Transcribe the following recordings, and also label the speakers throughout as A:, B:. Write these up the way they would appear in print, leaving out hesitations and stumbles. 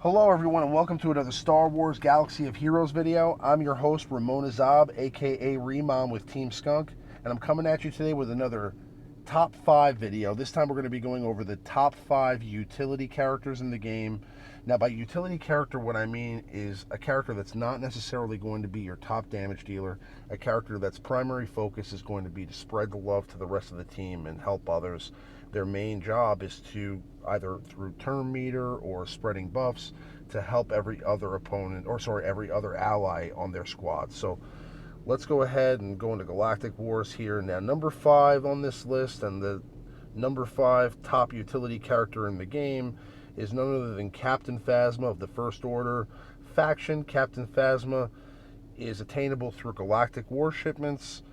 A: Hello everyone and welcome to another Star Wars Galaxy of Heroes video. I'm your host Remon Azab, aka Remon with TeamSkunk, and I'm coming at you today with another top 5 video. This time we're going to be going over the top 5 utility characters in the game. Now by utility character, what I mean is a character that's not necessarily going to be your top damage dealer, a character that's primary focus is going to be to spread the love to the rest of the team and help others. Their main job is to, either through turn meter or spreading buffs, to help every other opponent, or sorry, every other ally on their squad. So let's go ahead and go into Galactic Wars here. Now, number 5 on this list, and the number 5 top utility character in the game, is none other than Captain Phasma of the First Order faction. Captain Phasma is attainable through Galactic War shipments.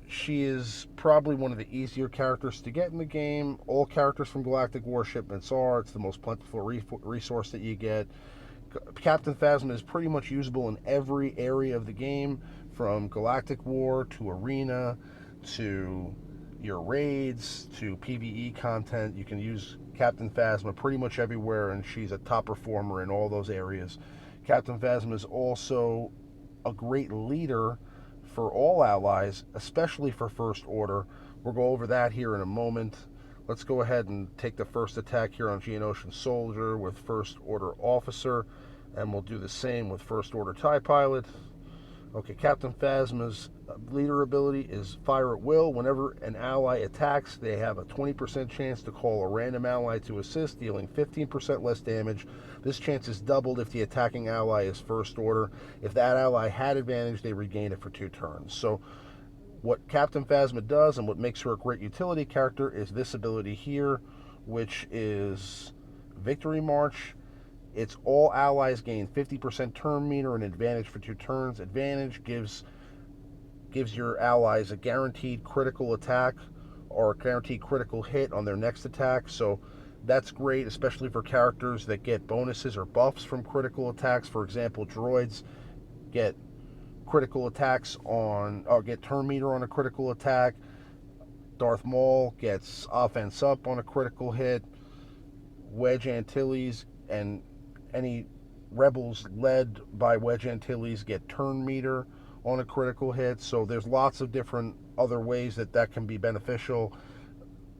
A: She is probably one of the easier characters to get in the game. All characters from Galactic War shipments are. It's the most plentiful resource that you get. Captain Phasma is pretty much usable in every area of the game, from Galactic War to Arena to your raids to PvE content. You can use Captain Phasma pretty much everywhere, and she's a top performer in all those areas. Captain Phasma is also a great leader for all allies, especially for First Order. We'll go over that here in a moment. Let's go ahead and take the first attack here on Geonosian Soldier with First Order Officer, and we'll do the same with First Order TIE Pilot. Okay, Captain Phasma's leader ability is Fire at Will. Whenever an ally attacks, they have a 20% chance to call a random ally to assist, dealing 15% less damage. This chance is doubled if the attacking ally is First Order. If that ally had advantage, they regain it for 2 turns. So what Captain Phasma does, and what makes her a great utility character, is this ability here, which is Victory March. It's all allies gain 50% turn meter and advantage for 2 turns. Advantage gives your allies a guaranteed critical attack or a guaranteed critical hit on their next attack. So that's great, especially for characters that get bonuses or buffs from critical attacks. For example, droids get critical attacks on, or get turn meter on a critical attack. Darth Maul gets offense up on a critical hit. Wedge Antilles and any rebels led by Wedge Antilles get turn meter on a critical hit. So there's lots of different other ways that can be beneficial.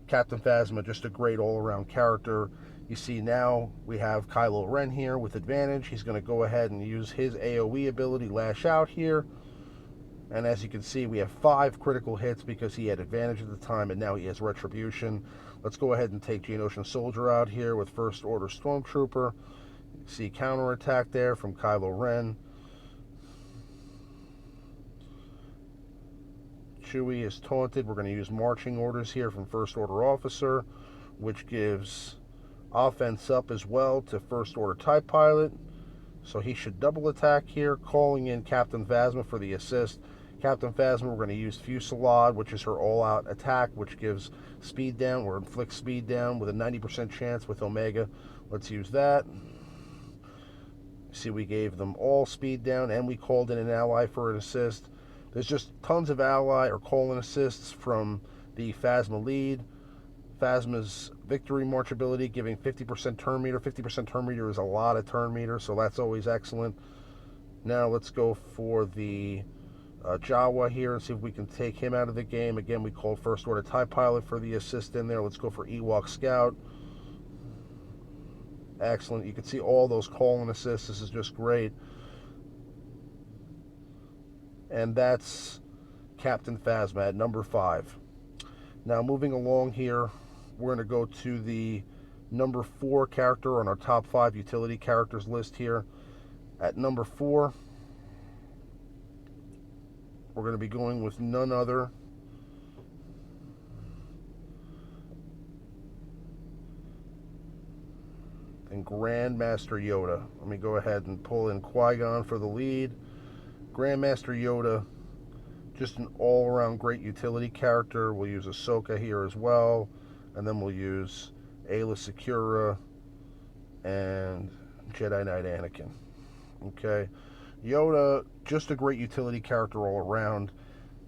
A: Captain Phasma, just a great all-around character. You see now we have Kylo Ren here with advantage. He's going to go ahead and use his AoE ability, Lash Out, here. And as you can see, we have 5 critical hits because he had advantage at the time, and now he has Retribution. Let's go ahead and take Geonosian Soldier out here with First Order Stormtrooper. See counterattack there from Kylo Ren. Chewie is taunted. We're going to use marching orders here from First Order Officer, which gives offense up as well to First Order TIE Pilot. So he should double attack here, calling in Captain Phasma for the assist. Captain Phasma, we're going to use Fusillade, which is her all-out attack, which gives speed down, or inflicts speed down with a 90% chance with Omega. Let's use that. See, we gave them all speed down, and we called in an ally for an assist. There's just tons of ally or call-in assists from the Phasma lead. Phasma's Victory March ability, giving 50% turn meter. 50% turn meter is a lot of turn meter, so that's always excellent. Now let's go for the Jawa here and see if we can take him out of the game. Again, we called First Order TIE Pilot for the assist in there. Let's go for Ewok Scout. Excellent. You can see all those call-in assists. This is just great. And that's Captain Phasma at number 5. Now moving along here, we're going to go to the number 4 character on our top 5 utility characters list here. At number 4, we're going to be going with none other than Grandmaster Yoda. Let me go ahead and pull in Qui-Gon for the lead. Grandmaster Yoda, just an all-around great utility character. We'll use Ahsoka here as well, and then we'll use Aayla Secura and Jedi Knight Anakin. Okay, Yoda, just a great utility character all around.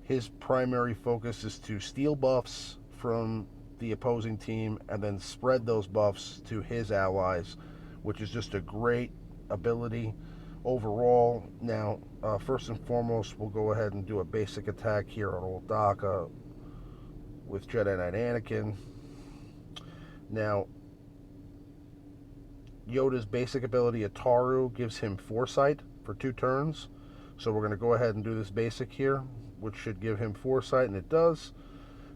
A: His primary focus is to steal buffs from the opposing team and then spread those buffs to his allies which is just a great ability overall. Now, first and foremost, we'll go ahead and do a basic attack here on old Daka with Jedi Knight Anakin. Now, Yoda's basic ability, Ataru, gives him foresight for 2 turns. So we're going to go ahead and do this basic here, which should give him foresight, and it does.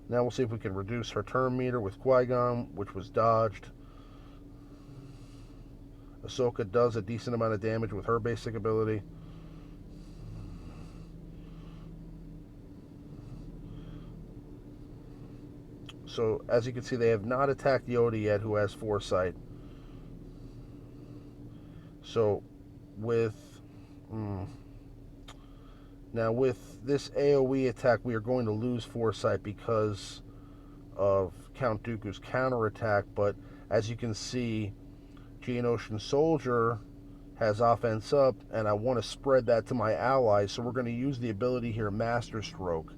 A: Now we'll see if we can reduce her turn meter with Qui-Gon, which was dodged. Ahsoka does a decent amount of damage with her basic ability. So, as you can see, they have not attacked Yoda yet, who has foresight. So, with now with this AoE attack, we are going to lose foresight because of Count Dooku's counterattack. But as you can see, Geonosian Soldier has offense up, and I want to spread that to my allies. So we're going to use the ability here, Master Stroke,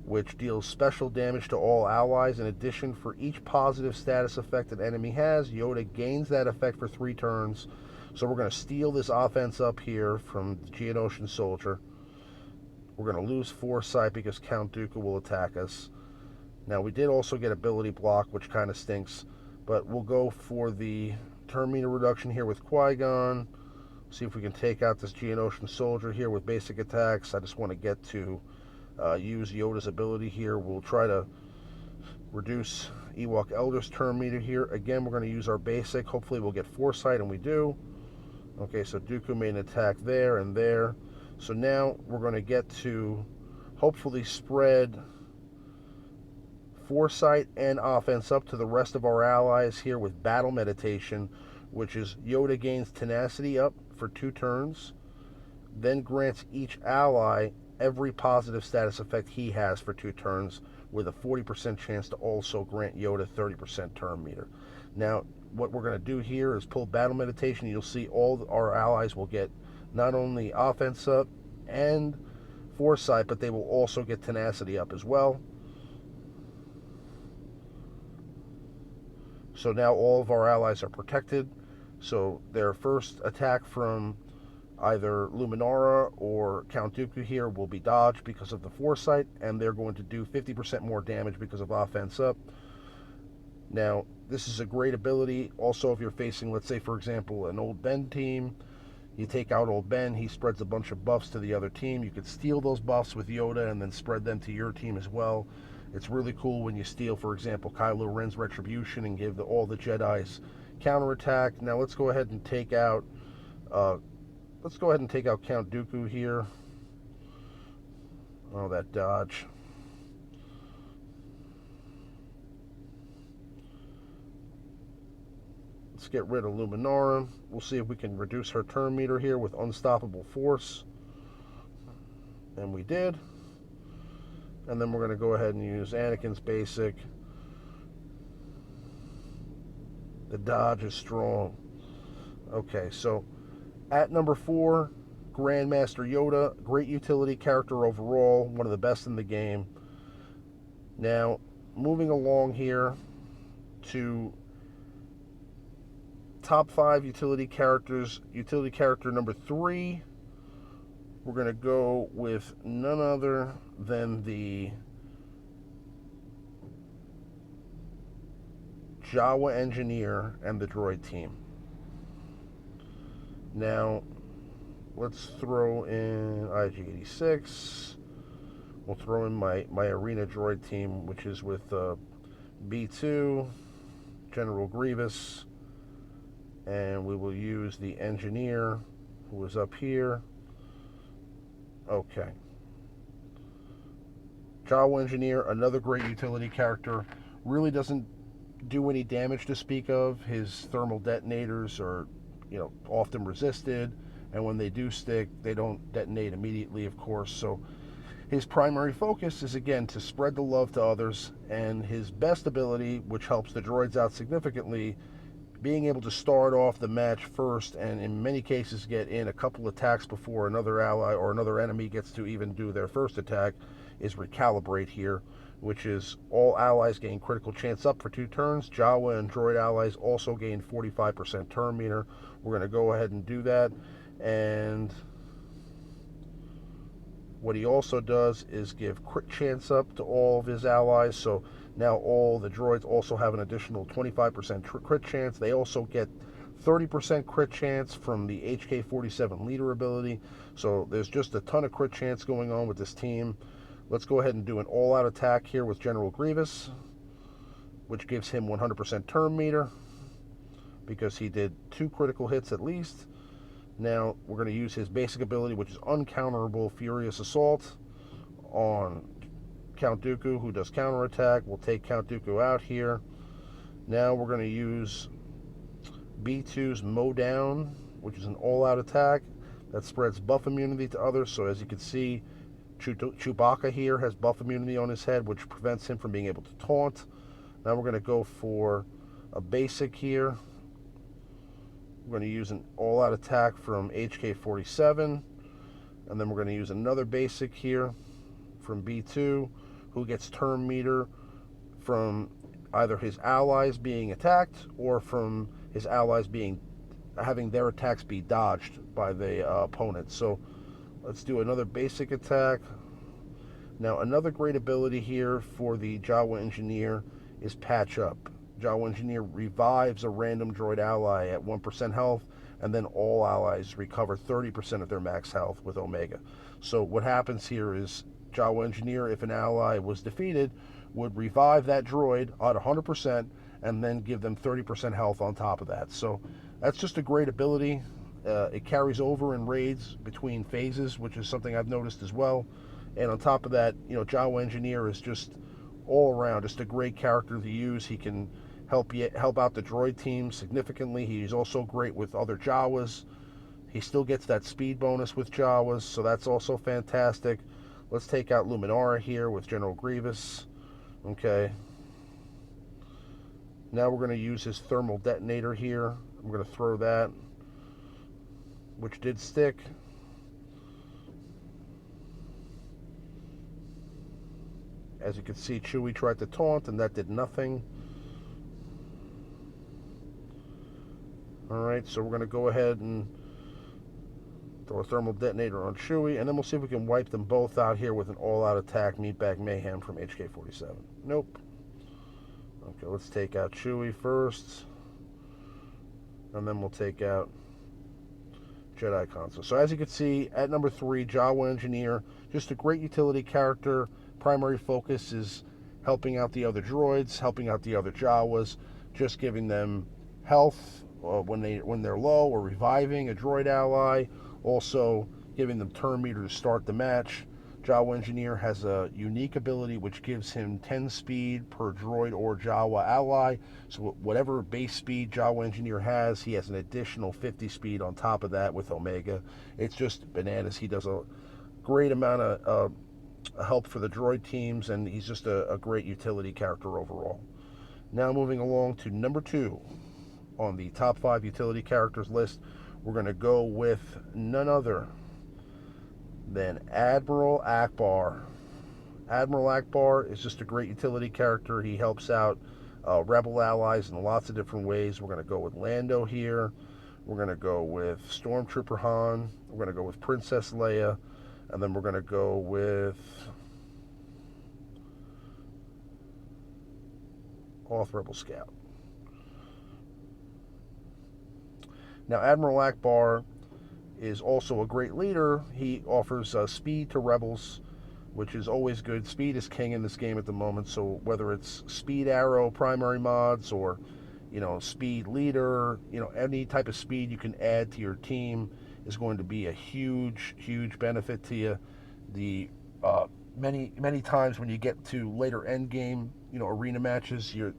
A: which deals special damage to all allies. In addition, for each positive status effect an enemy has, Yoda gains that effect for 3 turns. So we're going to steal this offense up here from the Geonosian Soldier. We're going to lose foresight because Count Dooku will attack us. Now, we did also get ability block, which kind of stinks, but we'll go for the turn meter reduction here with Qui-Gon. See if we can take out this Geonosian Soldier here with basic attacks. I just want to get to use Yoda's ability here. We'll try to reduce Ewok Elder's turn meter here. Again, we're going to use our basic. Hopefully we'll get foresight, and we do. Okay, so Dooku made an attack there and there. So now we're going to get to hopefully spread foresight and offense up to the rest of our allies here with Battle Meditation, which is Yoda gains tenacity up for 2 turns, then grants each ally every positive status effect he has for 2 turns, with a 40% chance to also grant Yoda 30% turn meter. Now, what we're going to do here is pull Battle Meditation. You'll see all our allies will get not only offense up and foresight, but they will also get tenacity up as well. So now all of our allies are protected. So their first attack from either Luminara or Count Dooku here will be dodged because of the foresight, and they're going to do 50% more damage because of offense up. Now, this is a great ability. Also, if you're facing, let's say, for example, an Old Ben team, you take out Old Ben, he spreads a bunch of buffs to the other team. You could steal those buffs with Yoda and then spread them to your team as well. It's really cool when you steal, for example, Kylo Ren's Retribution and give all the Jedi's counterattack. Now, let's go ahead and take out Count Dooku here. Oh, that dodge. Let's get rid of Luminara. We'll see if we can reduce her turn meter here with Unstoppable Force. And we did. And then we're going to go ahead and use Anakin's basic. The dodge is strong. Okay, so at number 4, Grandmaster Yoda. Great utility character overall. One of the best in the game. Now, moving along here to top 5 utility characters. Utility character number 3. We're going to go with none other than the Jawa Engineer and the droid team. Now, let's throw in IG-86. We'll throw in my arena droid team, which is with B2, General Grievous, and we will use the Engineer, who is up here. Okay. Jawa Engineer, another great utility character. Really doesn't do any damage to speak of. His thermal detonators are, often resisted, and when they do stick, they don't detonate immediately, of course. So his primary focus is, again, to spread the love to others, and his best ability, which helps the droids out significantly, being able to start off the match first, and in many cases get in a couple attacks before another ally or another enemy gets to even do their first attack, is Recalibrate here, which is all allies gain critical chance up for 2 turns. Jawa and droid allies also gain 45% turn meter. We're going to go ahead and do that. And what he also does is give crit chance up to all of his allies. So now all the droids also have an additional 25% crit chance. They also get 30% crit chance from the HK-47 leader ability. So there's just a ton of crit chance going on with this team. Let's go ahead and do an all-out attack here with General Grievous, which gives him 100% turn meter because he did 2 critical hits at least. Now we're going to use his basic ability, which is Uncounterable Furious Assault, on Count Dooku, who does counterattack. We'll take Count Dooku out here. Now we're going to use B2's Mow Down, which is an all-out attack that spreads buff immunity to others. So as you can see, Chewbacca here has buff immunity on his head, which prevents him from being able to taunt. Now we're going to go for a basic here. We're going to use an all-out attack from HK-47, and then we're going to use another basic here from B2, who gets turn meter from either his allies being attacked or from his allies having their attacks be dodged by the opponent. So let's do another basic attack. Now another great ability here for the Jawa Engineer is Patch Up. Jawa Engineer revives a random droid ally at 1% health, and then all allies recover 30% of their max health with Omega. So what happens here is Jawa Engineer, if an ally was defeated, would revive that droid at 100% and then give them 30% health on top of that. So that's just a great ability. It carries over in raids between phases, which is something I've noticed as well. And on top of that, Jawa Engineer is just all around just a great character to use. He can help out the droid team significantly. He's also great with other Jawas. He still gets that speed bonus with Jawas, so that's also fantastic. Let's take out Luminara here with General Grievous. Okay. Now we're going to use his thermal detonator here. I'm going to throw that, which did stick. As you can see, Chewie tried to taunt, and that did nothing. Alright, so we're going to go ahead and throw a thermal detonator on Chewie, and then we'll see if we can wipe them both out here with an all-out attack, Meatbag Mayhem from HK-47. Nope. Okay, let's take out Chewie first, and then we'll take out Jedi Console. So as you can see, at number 3, Jawa Engineer, just a great utility character. Primary focus is helping out the other droids, helping out the other Jawas, just giving them health when they're low, or reviving a droid ally, also giving them turn meter to start the match. Jawa Engineer has a unique ability which gives him 10 speed per droid or Jawa ally. So whatever base speed Jawa Engineer has, he has an additional 50 speed on top of that with Omega. It's just bananas. He does a great amount of help for the droid teams, and he's just a great utility character overall. Now moving along to number 2 on the top 5 utility characters list, we're going to go with none other than Admiral Ackbar. Admiral Ackbar is just a great utility character. He helps out rebel allies in lots of different ways. We're going to go with Lando here. We're going to go with Stormtrooper Han. We're going to go with Princess Leia. And then we're going to go with Hoth Rebel Scout. Now, Admiral Ackbar is also a great leader. He offers speed to rebels, which is always good. Speed is king in this game at the moment, so whether it's speed arrow primary mods or speed leader, any type of speed you can add to your team is going to be a huge benefit to you. The many times when you get to later end game arena matches, you're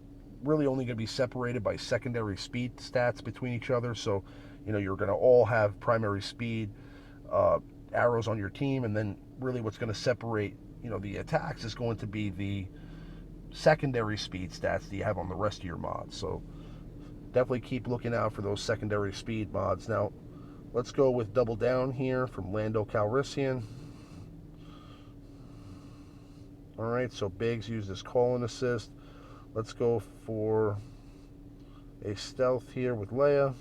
A: really only going to be separated by secondary speed stats between each other. So you're going to all have primary speed arrows on your team, and then really what's going to separate the attacks is going to be the secondary speed stats that you have on the rest of your mods. So definitely keep looking out for those secondary speed mods. Now let's go with Double Down here from Lando Calrissian. Alright, so Biggs used his call and assist. Let's go for a stealth here with Leia.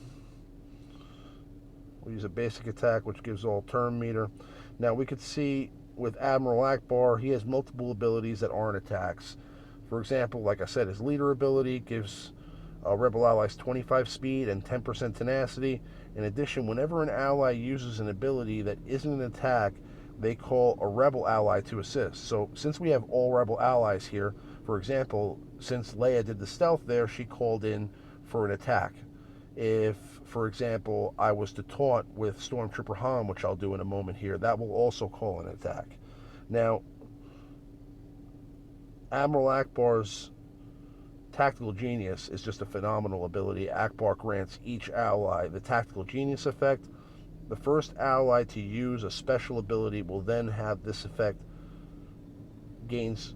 A: We'll use a basic attack, which gives all turn meter. Now we could see with Admiral Ackbar, he has multiple abilities that aren't attacks. For example, like I said, his leader ability gives Rebel allies 25 speed and 10% tenacity. In addition, whenever an ally uses an ability that isn't an attack, they call a Rebel ally to assist. So since we have all Rebel allies here, for example, since Leia did the stealth there, she called in for an attack. If, for example, I was to taunt with Stormtrooper Han, which I'll do in a moment here, that will also call an attack. Now, Admiral Ackbar's Tactical Genius is just a phenomenal ability. Ackbar grants each ally the Tactical Genius effect. The first ally to use a special ability will then have this effect, gains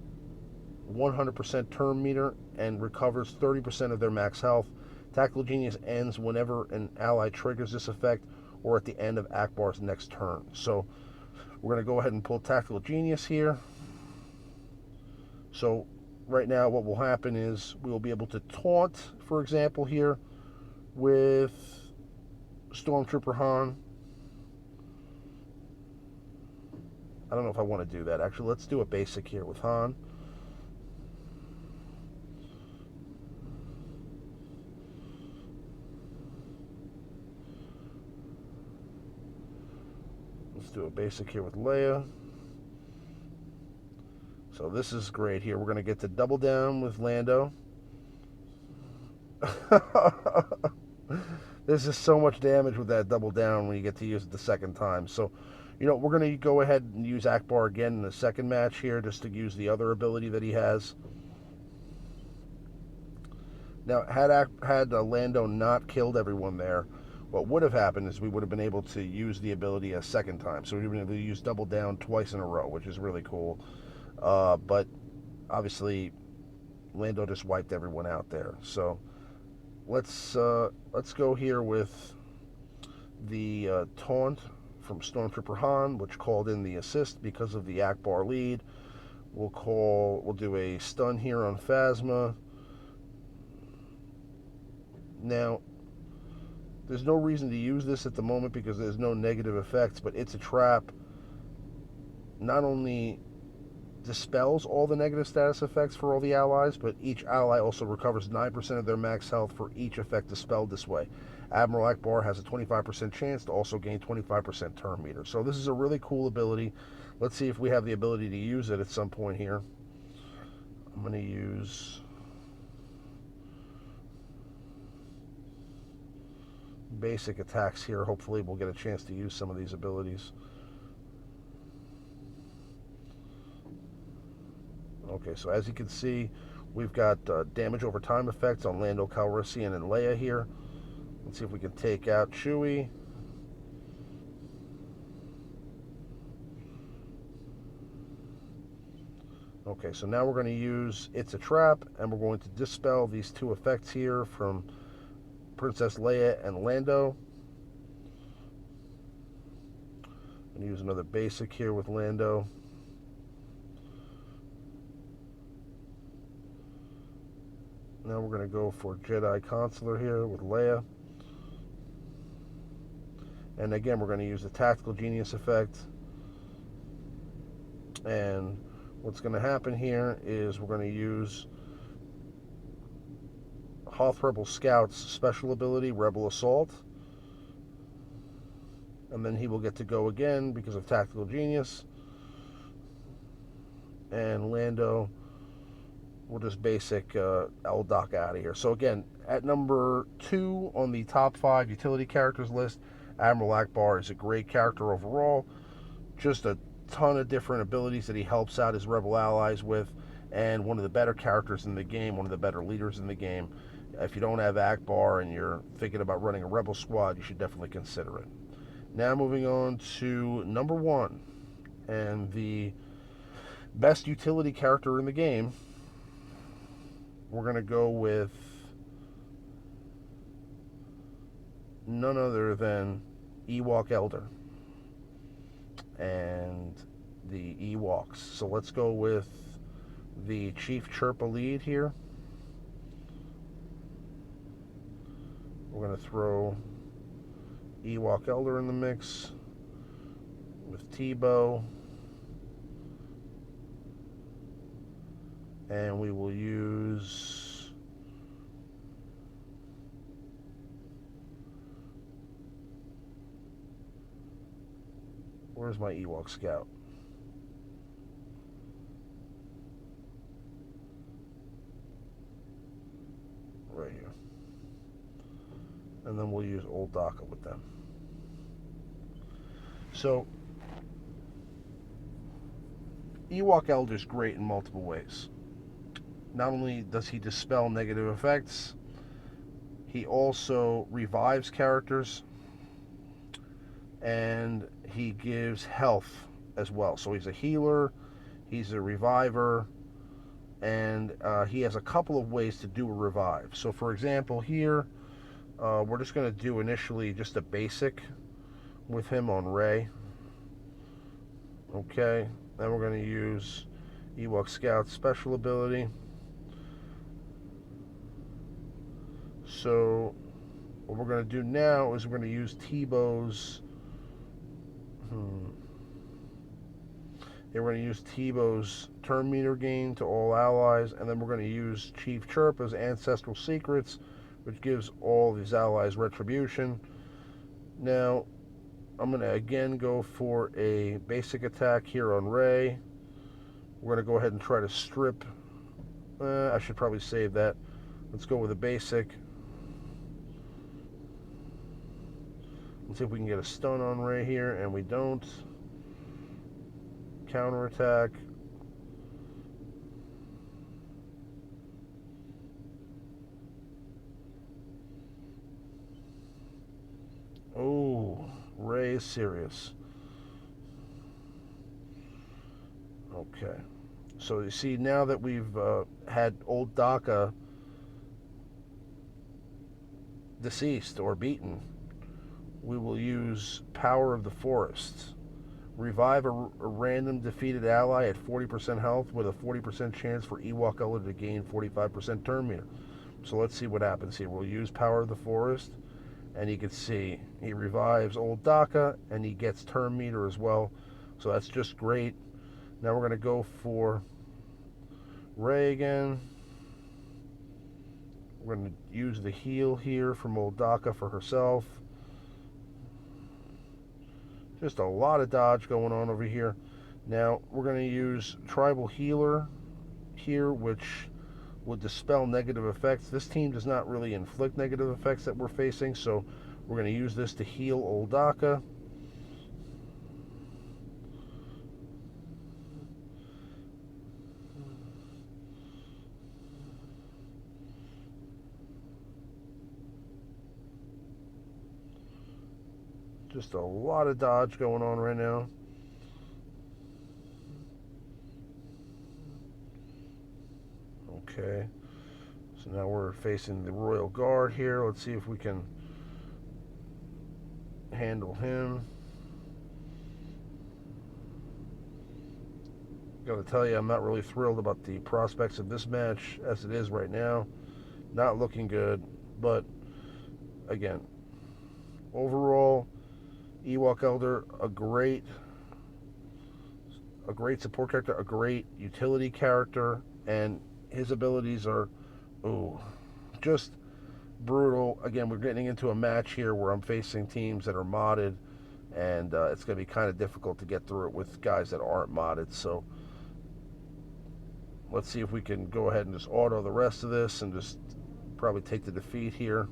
A: 100% turn meter and recovers 30% of their max health. Tactical Genius ends whenever an ally triggers this effect or at the end of Ackbar's next turn. So we're going to go ahead and pull Tactical Genius here. So right now what will happen is we will be able to taunt, for example, here with Stormtrooper Han. I don't know if I want to do that. Actually, let's do a basic here with Han. Let's do a basic here with Leia. So this is great here. We're going to get to double down with Lando. This is so much damage with that double down when you get to use it the second time. So, you know, we're going to go ahead and use Ackbar again in the second match here just to use the other ability that he has. Now, had Lando not killed everyone there, what would have happened is we would have been able to use the ability a second time. So we would have been able to use double down twice in a row, which is really cool. But obviously, Lando just wiped everyone out there. So let's go here with the taunt from Stormtrooper Han, which called in the assist because of the Ackbar lead. We'll do a stun here on Phasma. Now, there's no reason to use this at the moment because there's no negative effects, but It's a Trap not only dispels all the negative status effects for all the allies, but each ally also recovers 9% of their max health for each effect dispelled this way. Admiral Ackbar has a 25% chance to also gain 25% turn meter. So this is a really cool ability. Let's see if we have the ability to use it at some point here. I'm going to use basic attacks here. Hopefully we'll get a chance to use some of these abilities. Okay, so as you can see, we've got damage over time effects on Lando Calrissian and Leia here. Let's see if we can take out Chewie. Okay, so now we're going to use It's a Trap, and we're going to dispel these two effects here from Princess Leia and Lando. I'm going to use another basic here with Lando. Now we're going to go for Jedi Consular here with Leia. And again, we're going to use the Tactical Genius effect. And what's going to happen here is we're going to use Hoth Rebel Scout's special ability, Rebel Assault. And then he will get to go again because of Tactical Genius. And Lando will just basic LDOC out of here. So again, at number 2 on the top 5 utility characters list, Admiral Ackbar is a great character overall. Just a ton of different abilities that he helps out his Rebel allies with, and one of the better characters in the game, one of the better leaders in the game. If you don't have Ackbar and you're thinking about running a Rebel squad, you should definitely consider it. Now moving on to number 1, and the best utility character in the game. We're going to go with none other than Ewok Elder and the Ewoks. So let's go with the Chief Chirpa lead here. We're going to throw Ewok Elder in the mix with T-Bow. And we will use where's my Ewok Scout? Right here. And then we'll use Old Daka with them. So Ewok Elder is great in multiple ways. Not only does he dispel negative effects, he also revives characters, and he gives health as well. So he's a healer, he's a reviver, and he has a couple of ways to do a revive. So for example here, we're just going to do initially just a basic with him on Rey. Okay, then we're going to use Ewok Scout's special ability. So what we're going to do now is we're going to use T-Bow's we're going to use T-Bow's turn meter gain to all allies, and then we're going to use Chief Chirpa's Ancestral Secrets, which gives all these allies retribution. Now I'm going to again go for a basic attack here on Rey. We're going to go ahead and try to strip. I should probably save that. Let's go with a basic. Let's see if we can get a stun on Rey here, and we don't. Counterattack. Oh, Rey is serious. Okay. So you see, now that we've had Old Daka deceased or beaten, we will use Power of the Forest. Revive a random defeated ally at 40% health with a 40% chance for Ewok Elder to gain 45% turn meter. So let's see what happens here. We'll use Power of the Forest, and you can see he revives Old Daka, and he gets turn meter as well. So that's just great. Now we're going to go for Rey again. We're going to use the heal here from Old Daka for herself. Just a lot of dodge going on over here. Now we're going to use Tribal Healer here, which would dispel negative effects. This team does not really inflict negative effects that we're facing, so we're going to use this to heal Old Daka. Just a lot of dodge going on right now. Okay. So now we're facing the Royal Guard here. Let's see if we can handle him. Gotta tell you, I'm not really thrilled about the prospects of this match as it is right now. Not looking good, but again, overall, Ewok Elder, a great support character, a great utility character, and his abilities are, just brutal. Again, we're getting into a match here where I'm facing teams that are modded, and it's going to be kind of difficult to get through it with guys that aren't modded. So let's see if we can go ahead and just auto the rest of this and just probably take the defeat here.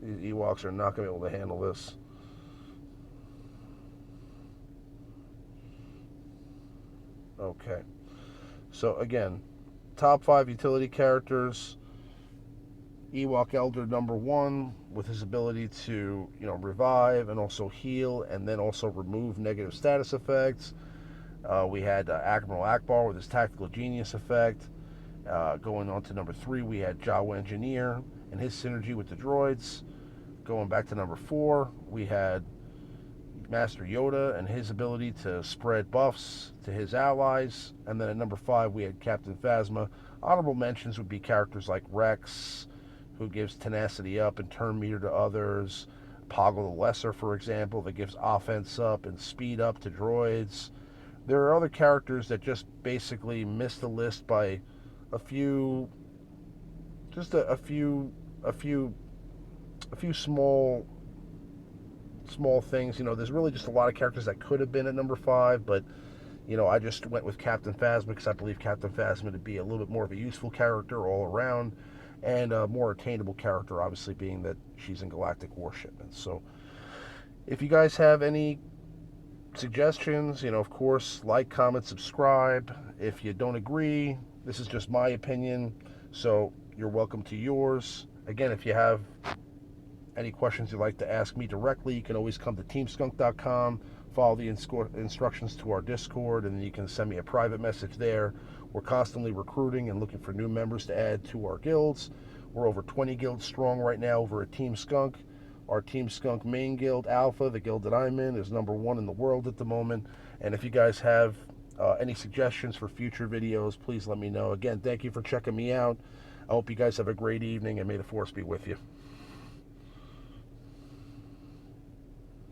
A: These Ewoks are not going to be able to handle this. Okay. So again, top 5 utility characters. Ewok Elder #1 with his ability to, revive and also heal and then also remove negative status effects. We had Admiral Ackbar with his Tactical Genius effect. Going on to #3, we had Jawa Engineer and his synergy with the droids. Going back to #4, we had Master Yoda and his ability to spread buffs to his allies. And then at number 5, we had Captain Phasma. Honorable mentions would be characters like Rex, who gives tenacity up and turn meter to others. Poggle the Lesser, for example, that gives offense up and speed up to droids. There are other characters that just basically miss the list by a few, just a few small things. You know, there's really just a lot of characters that could have been at number 5, but you know, I just went with Captain Phasma because I believe Captain Phasma to be a little bit more of a useful character all around, and a more attainable character, obviously being that she's in Galactic Warshipment. So if you guys have any suggestions, you know, of course, like, comment, subscribe. If you don't agree, this is just my opinion, so you're welcome to yours. Again, if you have any questions you'd like to ask me directly, you can always come to teamskunk.com, follow the instructions to our Discord, and then you can send me a private message there. We're constantly recruiting and looking for new members to add to our guilds. We're over 20 guilds strong right now over at Team Skunk. Our Team Skunk main guild, Alpha, the guild that I'm in, is #1 in the world at the moment. And if you guys have any suggestions for future videos, please let me know. Again, thank you for checking me out. I hope you guys have a great evening, and may the Force be with you.